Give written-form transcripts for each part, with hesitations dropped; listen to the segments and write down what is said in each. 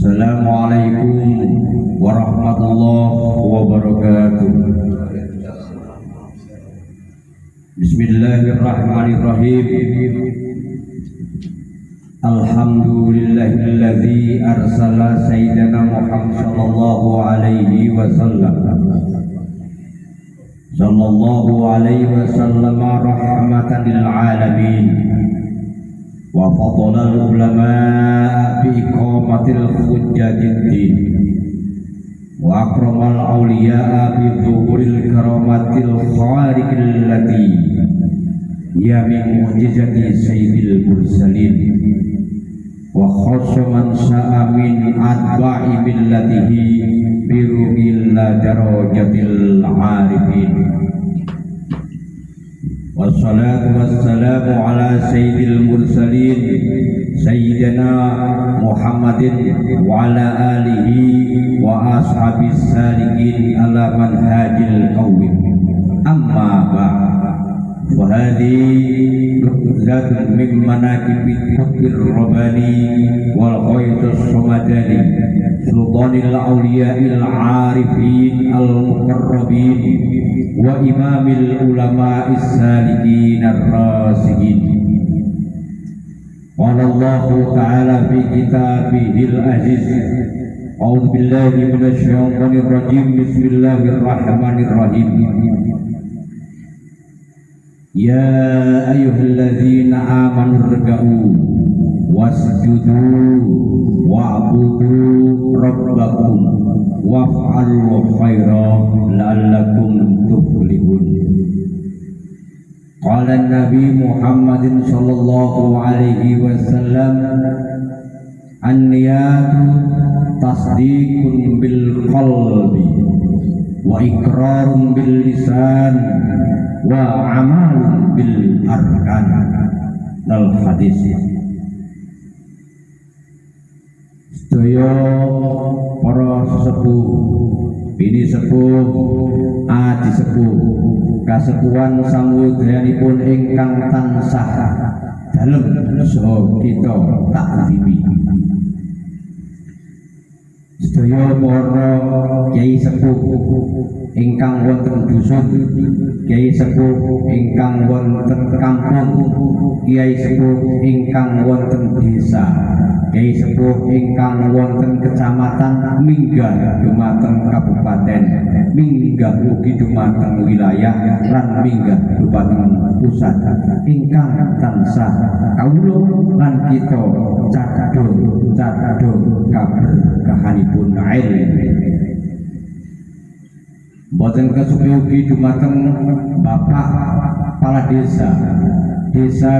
Assalamualaikum warahmatullahi wabarakatuh. Bismillahirrahmanirrahim. Alhamdulillahilladzi arsala sayyidana Muhammad sallallahu alaihi wasallam rahmatan lil alamin wa fadlal ulama bi iqamatil hujjatiddin wa akramal awliya bi dhuhuril karamatil khariqil lati ya min mu'jizati sayyidil mursalin wa khassa man sa'a min atba'i millatihi bi ruhil darajatil arifin. Wassalatu wassalamu ala sayyidil mursalin sayyidina Muhammadin wa ala alihi wa ashabis salikin ala manhajil qawim. Amma ba'd, wa hadhihi nuqzatun min manaqibit qutbir rabbani wal ghaitus samadani sultanil awliya'il arifin al muqarrabin wa imamil ulama'is salikin ar-rasikin. Qala Allahu ta'ala fi kitabihil aziz, a'udzu billahi minasy syaithanir rajim, bismillahirrahmanirrahim. Ya ayyuhalladzina amanu ruk'u wasjudu wa'budu rabbakum waf'alul khaira la'allakum tuflihun. Qala Nabi Muhammadin sallallahu alaihi wasallam, an-niyatu tasdiqun bil qalbi wa iqrarun bil lisan wa amalun bil arkan. Al hadis. Sedaya para sesepuh, bini sepuh, adi sepuh, kasepuhan samudayanipun ingkang tansah dalem saha kita takzimi. Sedaya para kiai sepuh ingkang wonten dusun, kiai sepuh ingkang wonten kampung, kiai sepuh ingkang wonten desa, kiai sepuh ingkang wonten kecamatan minggah dumateng kabupaten, minggah ugi dumateng wilayah lan minggah dumateng pusat, ingkang tansah kawula lan kita cadhong kaberkahanipun ilmu. Boten kesupi ugi dumateng Bapak Kepala Desa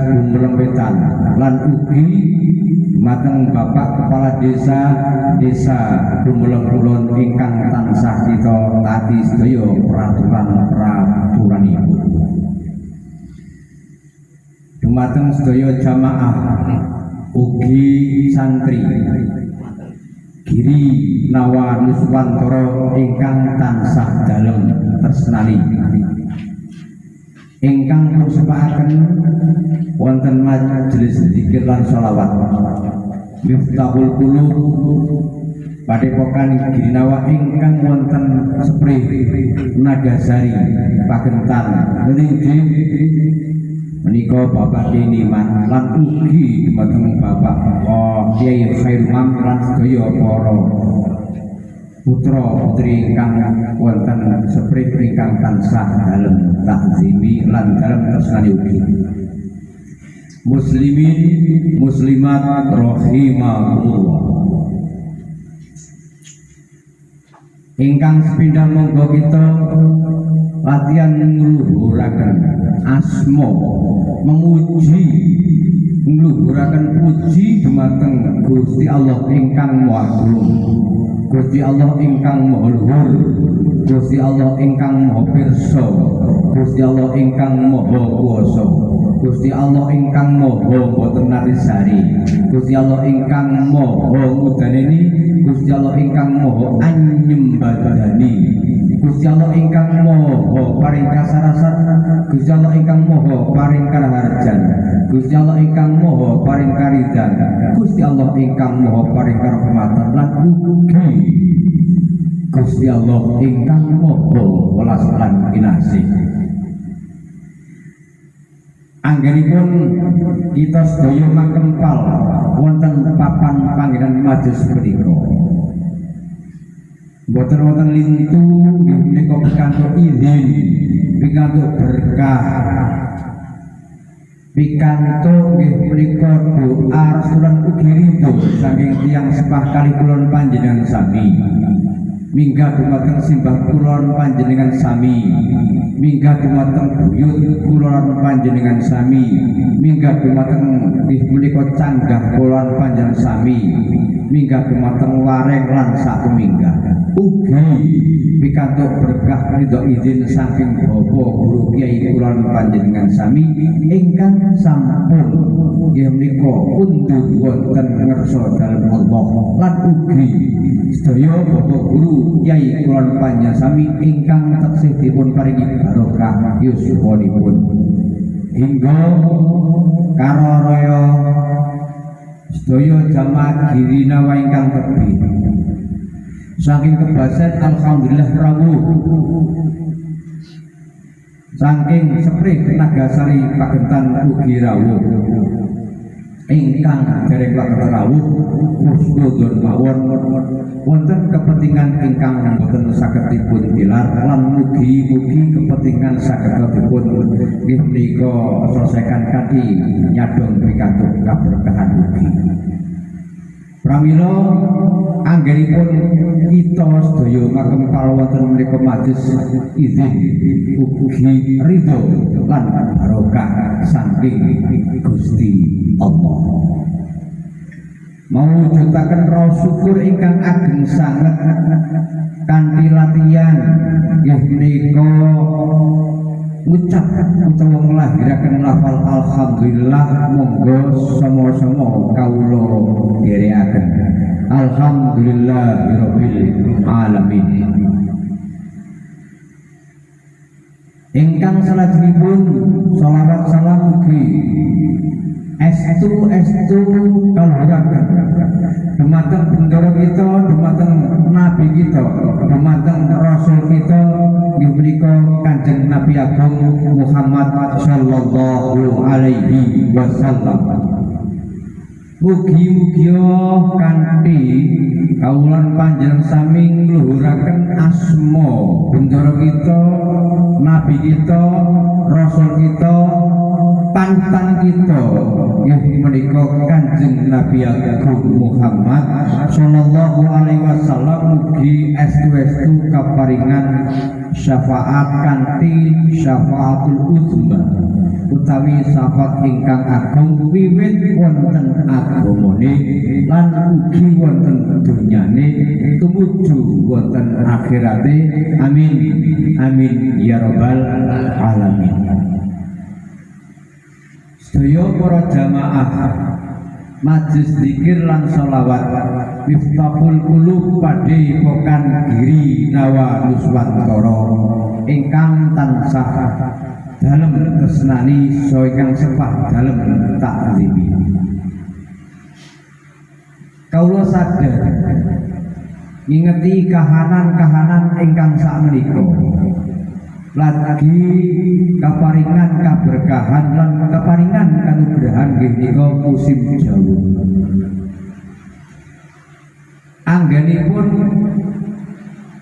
Gumelembetan lan ugi dumateng Bapak Kepala Desa Gumelem ingkang tansah kita taati sedaya peraturan-peraturanipun. Dumateng sedaya jamaah ugi santri Giri Nawa Nuswantara ingkang tansah dalem tresnani, ingkang persepakaken wonten majelis zikir lan sholawat Miftahul Qulub Padepokan Giri Nawa ingkang wonten Spreh Nagasari Pagentan Ninggi menika Bapak Diniman lan ugi dumateng Bapak Kyai Khairman lan sedaya para putra putri ingkang wonten Spreh ingkang tansah dalem takzimi lan dalem tresnani ugi. Muslimin muslimat rahimakumullah. Ingkang sepindah monggo kita latihan ngluhuraken asma, memuji ngluhuraken puji dumateng Gusti Allah ingkang Maha Agung, Gusti Allah ingkang Maha Luhur, Gusti Allah ingkang Maha Pirsa, Gusti Allah ingkang Maha Kuwasa, Gusti Allah ingkang Maha boten narisari, Gusti Allah ingkang Maha mudaneni, Gusti Allah ingkang Maha anyembadani, Gusti Allah ingkang Maha paring kasarasan, Gusti Allah ingkang Maha paring karaharjan, Gusti Allah ingkang Maha paring karidan, Gusti Allah ingkang Maha paring karahmatan lan ugi Gusti Allah ingkang Maha welas lan kinasih. Anggenipun kita sedaya makempal wonten papan panggenan majes punika. Boten wonten lintu nggih menika pikantuk izin, pikantuk berkah, pikantuk nggih menika doa restulan ugi ridho saking tiyang sepah kali kulon panjenengan sami. Minggah dumateng simbah kulon panjenengan sami, minggah dumateng buyut kulon panjenengan sami, minggah dumateng nggih menika canggah kulon panjenengan sami, minggah dumateng wareng lan sakuminggah. Ugi pikantuk berkah ridho izin saking Bapak Guru Kyai kulon panjenengan sami ingkang sampun nggih menika undur wonten ngersa dalem Allah lan ugi sedaya Bapak Guru Kyai kulon panjenengan sami ingkang taksih dipun paringi barokah yuswanipun hingga kararaya sedaya jamaah girinawa ingkang tebih saking kebasan alhamdulillah rawuh, saking seprih Nagasari Pagentan ugi rawuh, ingkang dereng waket rawuh husnudon mawon wonten kepentingan ingkang boten saged dipun tilar lan mugi-mugi kepentingan saged dipun nggih menika selesaikan kanthi nyadong pikantuk kaberkahan ugi. Pramila anggenipun kita sedaya makempal wonten menika majes izin ugi ridho lan barokah saking Gusti Allah. Mawujudaken raos syukur ingkang ageng sanget kanthi latihan nggih menika ngucap utawa nglahiraken lafal alhamdulillah. Monggo sama-sama kawula dherekaken alhamdulillahirabbil alamin. Ingkang salajengipun shalawat salam mugi estu kaluhuraken dumateng bendera kita, dumateng nabi kita, dumateng rasul kita inggih menika Kanjeng Nabi Agung Muhammad sallallahu alaihi wasallam. Mugi-mugi kanthi kawulan panjenengan sami ngluhuraken asma bendera kita, nabi kita, rasul kita, pantan kita inggih menika Kanjeng Nabi Agung Muhammad sallallahu alaihi wasallam. Mugi estu-estu kaparingan syafaat kanthi syafaatul uzma utawi syafaat ingkang agung wiwit wonten agamane lan ugi wonten dunyane tumuju wonten akhirate. Amin amin ya rabbal alamin. Sedaya para jamaah majelis zikir lan sholawat miftahul qulub padhe pokan giri nawa nuswantara ingkang tansah dalem tresnani saha ingkang sepah dalem taklimi. Kawula sadhar ngingeti kahanan-kahanan ingkang sakmenika lagi kaparingan kaberkahan lan kaparingan kanugrahan nggih nika musim jawuh. Anggenipun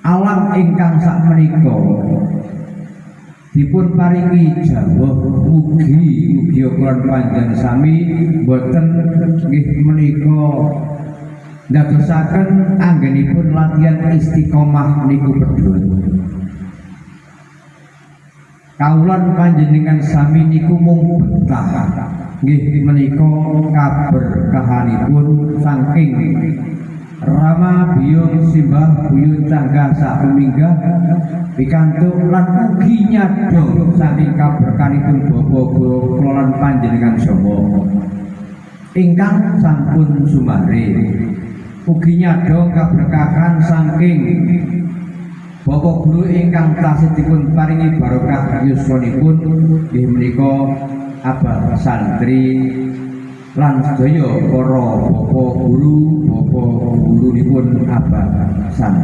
alam ingkang sakmenika dipun paringi jawuh mugi kulon panjenengan sami boten nggih menika ndadosaken anggenipun latihan istiqomah niku pedhot. Kawulan panjenengan sami niku mung betah nggih menika kaberkahanipun saking rama biyung simbah buyut canggah sakuminggah pikantuk lan ugi nyadong saking kaberkahanipun Bapak Guru kulon panjenengan sama ingkang sampun sumare. Ugi nyadong kaberkahan saking Bapak Guru ingkang tasih dipun paringi barokah yuswanipun nggih menika abah santri lan sedaya para bapak guru nipun abah santri.